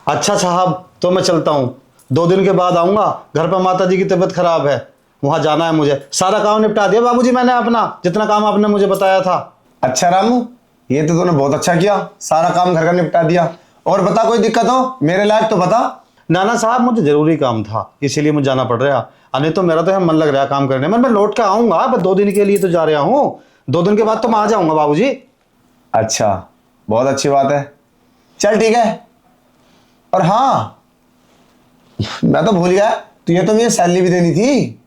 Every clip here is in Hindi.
अच्छा साहब, तो मैं चलता हूँ। 2 दिन के बाद आऊँगा। घर पर माता जी की तबीयत खराब है, वहाँ जाना है मुझे। सारा काम निपटा दिया बाबूजी मैंने अपना, जितना काम आपने मुझे बताया था। अच्छा रामू, ये तो तूने बहुत अच्छा किया, सारा काम घर का निपटा दिया। और बता, कोई दिक्कत हो मेरे लायक तो बता। नाना साहब, मुझे जरूरी काम था, इसीलिए मुझे जाना पड़ रहा। नहीं तो मेरा तो यहाँ मन लग रहा है काम करने में। मैं लौट के आऊँगा, बस 2 दिन के लिए तो जा रहा हूँ। 2 दिन के बाद तो मैं आ जाऊँगा बाबूजी। अच्छा, बहुत अच्छी बात है। चल ठीक है। और हाँ, मैं तो भूल गया, तुझे तो मुझे सैलरी भी देनी थी।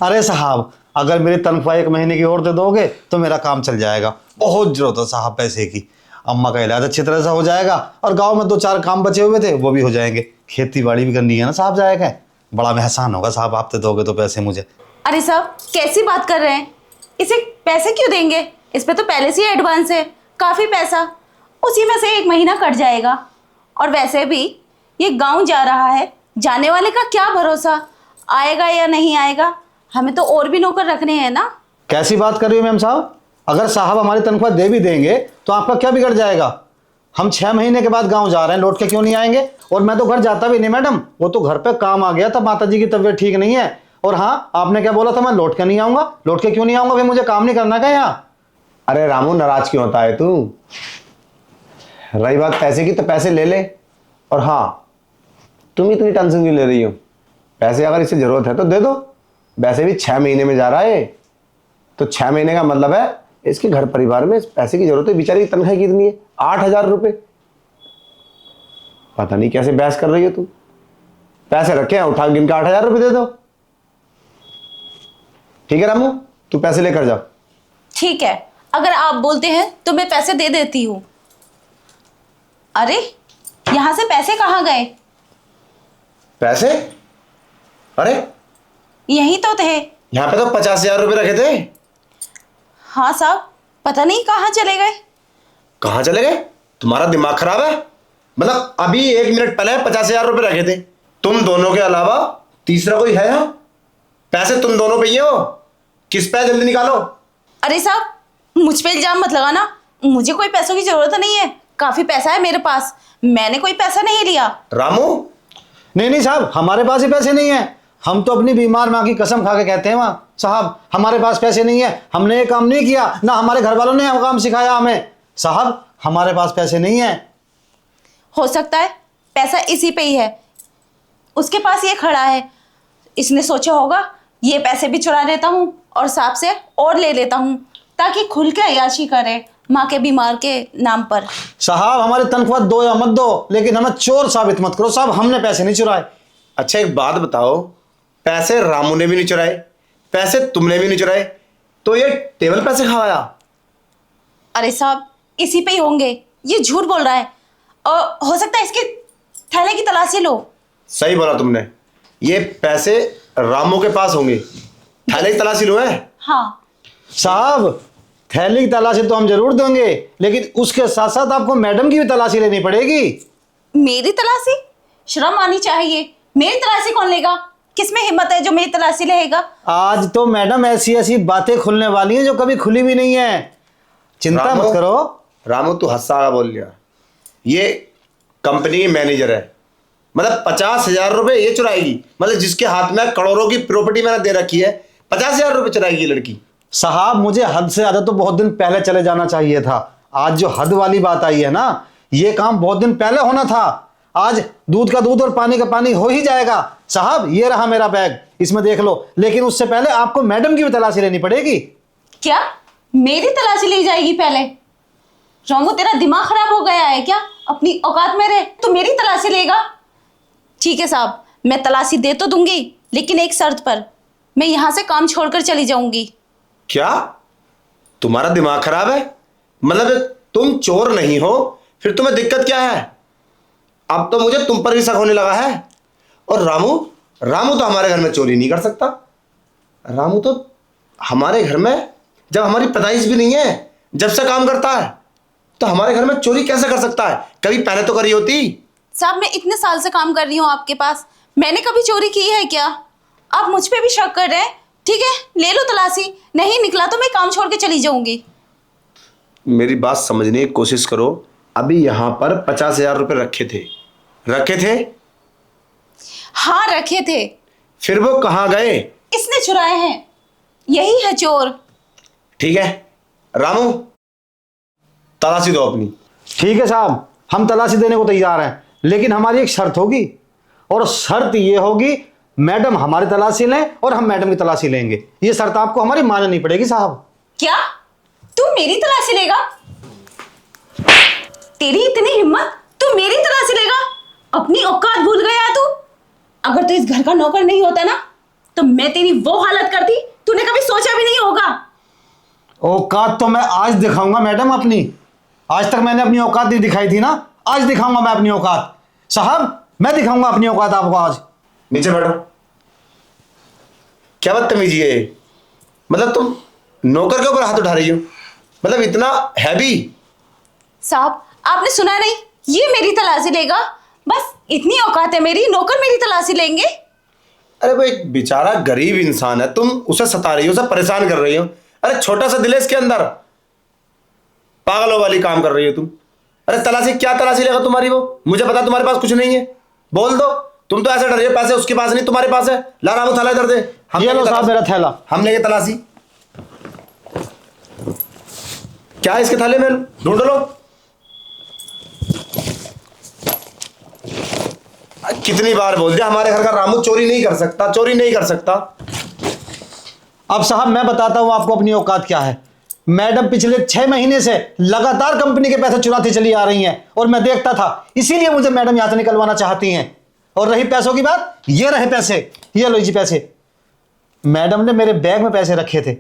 अरे साहब, अगर मेरी तनख्वाह 1 महीने की और दे दोगे तो मेरा काम चल जाएगा। बहुत जरूरत है साहब पैसे की। अम्मा का इलाज अच्छी तरह से हो जाएगा और गांव में 2-4 काम बचे हुए थे वो भी हो जाएंगे। खेती बाड़ी भी करनी है ना साहब, जाएगा। बड़ा एहसान होगा साहब, आप दे दोगे तो पैसे मुझे। अरे साहब, कैसी बात कर रहे हैं? इसे पैसे क्यों देंगे? इस पे तो पहले से ही एडवांस है, काफी पैसा। उसी में से 1 महीना कट जाएगा। और वैसे भी ये गांव जा रहा है, जाने वाले का क्या भरोसा, आएगा या नहीं आएगा। हमें तो और भी नौकर रखने हैं ना। कैसी बात कर रही हो मैम साहब? अगर साहब हमारी तनख्वाह दे भी देंगे तो आपका क्या बिगड़ जाएगा? हम 6 महीने के बाद गांव जा रहे हैं, लौट के क्यों नहीं आएंगे? और मैं तो घर जाता भी नहीं मैडम, वो तो घर पे काम आ गया था, माता जी की तबीयत ठीक नहीं है। और हाँ, आपने क्या बोला था, मैं लौट के नहीं आऊंगा? लौट के क्यों नहीं आऊंगा? फिर मुझे काम नहीं करना क्या यहाँ? अरे रामू, नाराज क्यों होता है तू? रही बात पैसे की तो पैसे ले ले। और हाँ, तुम इतनी टेंशन क्यों ले रही हो? पैसे अगर इसे जरूरत है तो दे दो। वैसे भी 6 महीने में जा रहा है, तो 6 महीने का मतलब है इसके घर परिवार में पैसे की जरूरत है। बेचारी की तनख्वाह कितनी है? 8,000 रुपये। पता नहीं कैसे बहस कर रही हो तू। पैसे रखे हैं, उठा गिन के 8,000 रुपये दे दो। ठीक है रामू, तू पैसे लेकर जा। ठीक है, अगर आप बोलते हैं तो मैं पैसे दे देती हूँ। अरे, यहाँ से पैसे कहाँ गए? पैसे? अरे, यही तो थे। यहाँ पे तो 50,000 रुपये रखे थे। हाँ साहब, पता नहीं कहाँ चले गए। कहाँ चले गए? तुम्हारा दिमाग खराब है? मतलब अभी 1 मिनट पहले 50,000 रुपये रखे थे। तुम दोनों के अलावा तीसरा कोई है यहाँ? पैसे तुम दोनों पे ही हो। किस पे? जल्दी निकालो। अरे साहब, मुझ पे इल्जाम मत लगाना। मुझे कोई पैसों की जरूरत नहीं है, काफी पैसा है मेरे पास। मैंने कोई पैसा नहीं लिया। रामू, नहीं नहीं साहब, हमारे पास ही पैसे नहीं है। हम तो अपनी बीमार माँ की कसम खा के कहते हैं वहाँ साहब, हमारे पास पैसे नहीं है। हमने ये काम नहीं किया, ना हमारे घर वालों ने ये काम सिखाया हमें। साहब, हमारे पास पैसे नहीं है। हो सकता है पैसा इसी पे ही है, उसके पास ये खड़ा है। इसने सोचा होगा ये पैसे भी चुरा लेता हूँ और सांप से और ले लेता हूँ, ताकि खुल के अय्याशी करे माँ के बीमार के नाम पर। साहब, हमारी तनख्वाह दो या मत दो, लेकिन हमें चोर साबित मत करो साहब। हमने पैसे नहीं चुराए। अच्छा एक बात बताओ, पैसे रामू ने भी नहीं चुराए, पैसे तुमने भी नहीं चुराए, तो ये टेबल पैसे खाया? अरे साहब, इसी पे ही होंगे। ये झूठ बोल रहा है। और हो सकता है इसके थैले की तलाशी लो। सही बोला तुमने, ये पैसे रामू के पास होंगे। थैले की तलाशी लो है? हाँ साहब, थैली की तलाशी तो हम जरूर देंगे, लेकिन उसके साथ साथ आपको मैडम की भी तलाशी लेनी पड़ेगी। मेरी तलाशी? शर्म आनी चाहिए। मेरी तलाशी कौन लेगा? किसमें हिम्मत है जो मेरी तलाशी लेगा? आज तो मैडम ऐसी ऐसी बातें खुलने वाली हैं जो कभी खुली भी नहीं है। चिंता मत करो। रामू, तू हंसा बोल लिया। ये कंपनी की मैनेजर है, मतलब 50,000 रुपये ये चुराएगी? मतलब जिसके हाथ में करोड़ों की प्रॉपर्टी मैंने दे रखी है, 50,000 रुपये चुराएगी लड़की? साहब, मुझे हद से ज्यादा तो बहुत दिन पहले चले जाना चाहिए था। आज जो हद वाली बात आई है ना, ये काम बहुत दिन पहले होना था। आज दूध का दूध और पानी का पानी हो ही जाएगा। साहब, ये रहा मेरा बैग, इसमें देख लो। लेकिन उससे पहले आपको मैडम की भी तलाशी लेनी पड़ेगी। क्या मेरी तलाशी ली जाएगी पहले? रामू, तेरा दिमाग खराब हो गया है क्या? अपनी औकात में रह, तो मेरी तलाशी लेगा? ठीक है साहब, मैं तलाशी दे तो दूंगी, लेकिन एक शर्त पर। मैं यहाँ से काम छोड़कर चली जाऊंगी। क्या तुम्हारा दिमाग खराब है? मतलब तुम चोर नहीं हो, फिर तुम्हें दिक्कत क्या है? अब तो मुझे तुम पर भी शक होने लगा है। और रामू रामू तो हमारे घर में चोरी नहीं कर सकता। रामू तो हमारे घर में, जब हमारी पैदाइश भी नहीं है, जब से काम करता है, तो हमारे घर में चोरी कैसे कर सकता है? कभी पहले तो करी होती। साहब, मैं इतने साल से काम कर रही हूँ आपके पास, मैंने कभी चोरी की है क्या? आप मुझ पे भी शक कर रहे हैं? ठीक है, ले लो तलाशी। नहीं निकला तो मैं काम छोड़ के चली जाऊंगी। मेरी बात समझने की कोशिश करो। अभी यहाँ पर 50,000 रुपये रखे थे, रखे थे? हाँ रखे थे। फिर वो कहाँ गए? इसने चुराए हैं, यही है चोर। ठीक है रामू, तलाशी दो अपनी। ठीक है साहब, हम तलाशी देने को तैयार हैं, लेकिन हमारी एक शर्त होगी, और शर्त ये होगी मैडम हमारी तलाशी लें और हम मैडम की तलाशी लेंगे। ये शर्त आपको हमारी माननी पड़ेगी साहब। क्या तू मेरी तलाशी लेगा? तेरी इतनी हिम्मत, तू मेरी तलाशी लेगा? अपनी औकात भूल गया है तू। अगर तू इस घर का नौकर नहीं होता ना, तो मैं तेरी वो हालत करती तूने कभी सोचा भी नहीं होगा। औकात तो मैं आज दिखाऊंगा मैडम अपनी। आज तक मैंने अपनी औकात नहीं दिखाई थी ना, आज दिखाऊंगा मैं अपनी औकात। साहब मैं दिखाऊंगा अपनी औकात आपको आज। नीचे बैठो। क्या बदतमीजी है ये? मतलब तुम नौकर के ऊपर हाथ उठा रही हो? मतलब इतना हैवी? साहब आपने सुना नहीं, ये मेरी तलाशी लेगा। बस इतनी औकात है मेरी, नौकर मेरी तलाशी लेंगे? अरे वो एक बेचारा गरीब इंसान है, तुम उसे सता रही हो, उसे परेशान कर रही हो। अरे छोटा सा दिल है इसके अंदर, पागलों वाली काम कर रही हो तुम। अरे तलाशी क्या तलाशी लेगा तुम्हारी वो? मुझे पता तुम्हारे पास कुछ नहीं है, बोल दो। तुम तो ऐसे डर रहे हो, पैसे उसके पास नहीं तुम्हारे पास है। ला रामू थैला इधर दे। ये लो साहब मेरा थैला। हम लेंगे तलाशी। क्या है इसके थैले में? ढूंढ लो। कितनी बार बोल दिया हमारे घर का रामू चोरी नहीं कर सकता, चोरी नहीं कर सकता। अब साहब मैं बताता हूं आपको अपनी औकात क्या है। मैडम पिछले 6 महीने से लगातार कंपनी के पैसे चुराती चली आ रही हैं, और मैं देखता था, इसीलिए मुझे मैडम यहां से निकलवाना चाहती हैं। और रही पैसों की बात, ये रहे पैसे, ये लो जी पैसे। मैडम ने मेरे बैग में पैसे रखे थे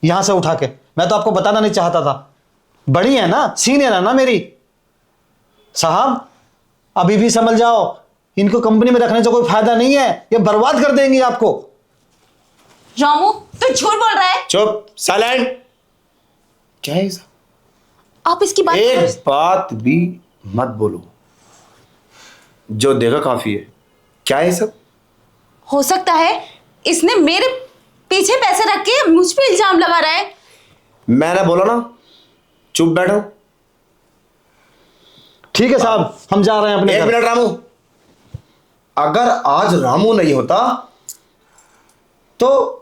यहां से उठा के। मैं तो आपको बताना नहीं चाहता था, बड़ी है ना, सीनियर है ना मेरी। साहब अभी भी समझ जाओ, इनको कंपनी में रखने से कोई फायदा नहीं है, ये बर्बाद कर देंगी आपको। रामू तू झूठ बोल रहा है। चुप, साइलेंट। क्या है सब? आप इसकी बात एक बात भी मत बोलो, जो देखा काफी है। क्या है सब? हो सकता है इसने मेरे पीछे पैसे रख के मुझ पे इल्जाम लगा रहा है। मैंने बोला ना, चुप बैठो। ठीक है साहब, हम जा रहे हैं अपने एक घर। मिनट रामू, अगर आज रामू नहीं होता तो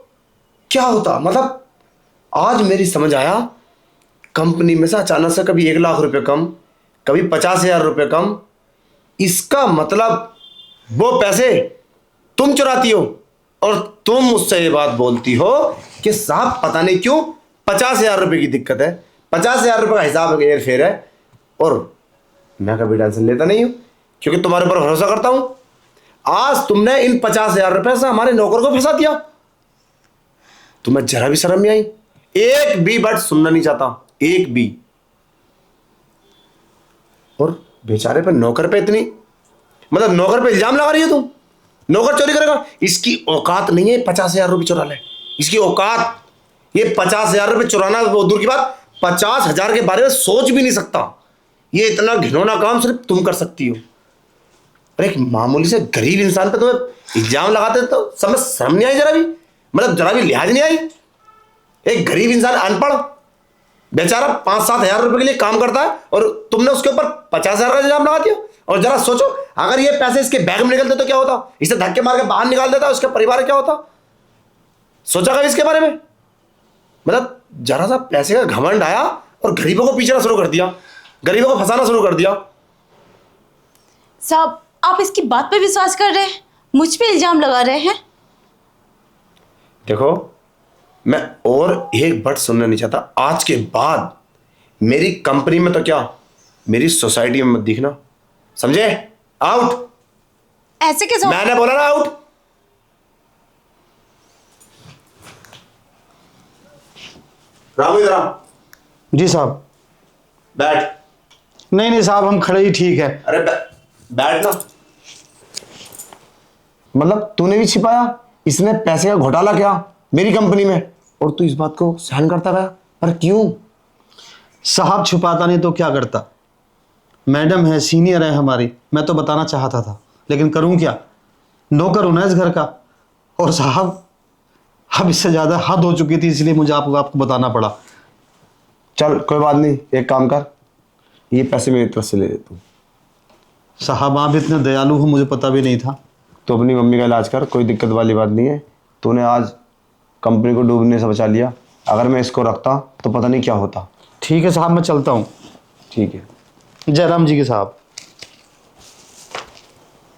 क्या होता? मतलब आज मेरी समझ आया, कंपनी में से अचानक से कभी 1 लाख रुपए कम, कभी 50,000 रुपए कम। इसका मतलब वो पैसे तुम चुराती हो, और तुम मुझसे ये बात बोलती हो कि साहब पता नहीं क्यों 50,000 रुपए की दिक्कत है, 50,000 रुपए का हिसाब हेर फेर है। और मैं कभी टेंशन लेता नहीं हूं, क्योंकि तुम्हारे ऊपर भरोसा करता हूं। आज तुमने इन 50,000 रुपए से हमारे नौकर को फंसा दिया, तुम्हें जरा भी शर्म नहीं आई? एक भी वर्ड सुनना नहीं चाहता, एक भी। और बेचारे पे, नौकर पे इतनी, मतलब नौकर पे इल्जाम लगा रही हो तुम? नौकर चोरी करेगा? इसकी औकात नहीं है 50,000 रुपए चुरा ले। इसकी औकात, ये 50,000 रुपए चुराना वो दूर की बात, 50,000 के बारे में सोच भी नहीं सकता। ये इतना घिनौना काम सिर्फ तुम कर सकती हो। अरे एक मामूली से गरीब इंसान पे तुम्हें इल्जाम लगाते तो समझ शर्म नहीं आई जरा भी? मतलब जरा भी लिहाज नहीं आई? एक गरीब इंसान, अनपढ़ बेचारा 5-7 हजार रुपए के लिए काम करता है, और तुमने उसके ऊपर 50,000 का इल्जाम लगा दिया। और जरा सोचो, अगर ये पैसे इसके बैग में निकलते तो क्या होता? इसे धक्के मार के बाहर निकाल देता, उसका परिवार क्या होता? सोचा कभी इसके बारे में? मतलब जरा सा पैसे का घमंड आया और गरीबों को पीछना शुरू कर दिया, गरीबों को फंसाना शुरू कर दिया। साहब आप इसकी बात पे विश्वास कर रहे हैं, मुझ पे इल्जाम लगा रहे हैं। देखो मैं और एक वर्ड सुनना नहीं चाहता। आज के बाद मेरी कंपनी में तो क्या, मेरी सोसाइटी में मत दिखना, समझे? आउट। ऐसे कैसे? मैंने बोला ना आउट। रामू इधर आ। जी साहब। बैठ। नहीं नहीं साहब, हम खड़े ही ठीक है। अरे बैठ ना। मतलब तूने भी छिपाया इसने पैसे का घोटाला किया मेरी कंपनी में, और तू इस बात को सहन करता गया? अरे क्यों? साहब छुपाता नहीं तो क्या करता? मैडम है, सीनियर है हमारी, मैं तो बताना चाहता था, लेकिन करूं क्या, नौकर हूं ना इस घर का। और साहब अब इससे ज्यादा हद हो चुकी थी, इसलिए मुझे आपको बताना पड़ा। चल कोई बात नहीं, एक काम कर, ये पैसे मेरी तरफ से ले ले तू। साहब आप इतने दयालु हो मुझे पता भी नहीं था। तो अपनी मम्मी का इलाज कर, कोई दिक्कत वाली बात नहीं है। तूने आज कंपनी को डूबने से बचा लिया, अगर मैं इसको रखता तो पता नहीं क्या होता। ठीक है साहब, मैं चलता हूँ। ठीक है। जयराम जी के साहब।